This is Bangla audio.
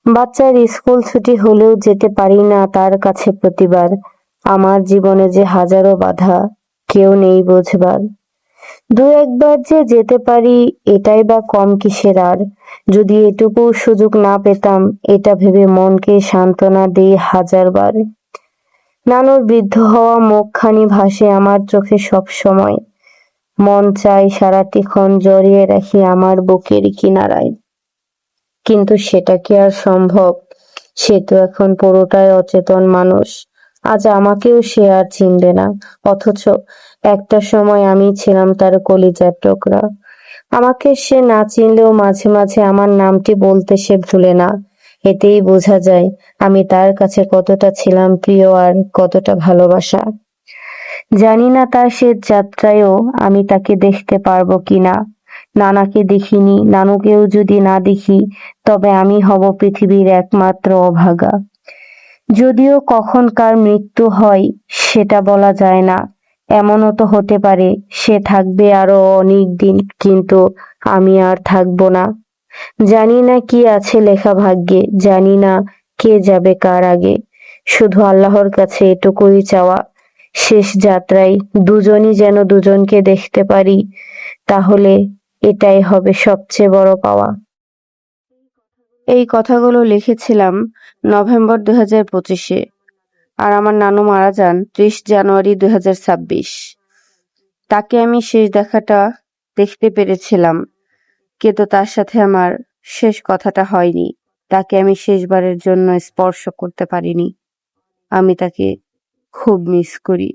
বাচ্চার স্কুল ছুটি হলেও যেতে পারি না তার কাছে প্রতিবার। আমার জীবনে যে হাজারো বাধা, কেউ নেই বোঝবার। দু একবার যে যেতে পারি, এটাই বা কম কিসের আর। যদি এটুকু সুযোগ না পেতাম, এটা ভেবে মনকে সান্ত্বনা দিই হাজারবার। নানুর বৃদ্ধ হওয়া মুখখানি ভাসে আমার চোখে সব সময়। মন চাই সারাটিক্ষণ জড়িয়ে রাখি আমার বুকের কিনারায়। কিন্তু সেটা কি আর সম্ভব? সে তো এখন পুরোটাই অচেতন মানুষ। আজ আমাকেও সে আর চিনবে না। অথচ একটা সময় আমি ছিলাম তার কলিজার টুকরা। আমাকে সে না চিনলেও মাঝে মাঝে আমার নামটি বলতে সে ভুলে না। এতেই বোঝা যায় আমি তার কাছে কতটা ছিলাম প্রিয় আর কতটা ভালোবাসা। জানি না তার শেষ যাত্রায়ও আমি তাকে দেখতে পারবো কিনা। নানাকে দেখিনি, নানুকেও যদি না দেখি, তবে আমি হব পৃথিবীর একমাত্র অভাগা। যদিও কখন কার মৃত্যু হয় সেটা বলা যায় না। এমনও তো হতে পারে সে থাকবে আরো অনেক দিন, কিন্তু আমি আর থাকবো না। জানি না কি আছে লেখা ভাগ্যে, জানি না কে যাবে কার আগে। শুধু আল্লাহর কাছে এটুকুই চাওয়া, শেষ যাত্রায় দুজনই যেন দুজনকে দেখতে পারি। তাহলে এটাই হবে সবচেয়ে বড় পাওয়া। এই কথাগুলো লিখেছিলাম নভেম্বর 2025-এ। আর আমার নানু মারা যান 30 জানুয়ারি 2026। তাকে আমি শেষ দেখাটা দেখতে পেরেছিলাম, কিন্তু তার সাথে আমার শেষ কথাটা হয়নি। তাকে আমি শেষবারের জন্য স্পর্শ করতে পারিনি। আমি তাকে খুব মিস করি।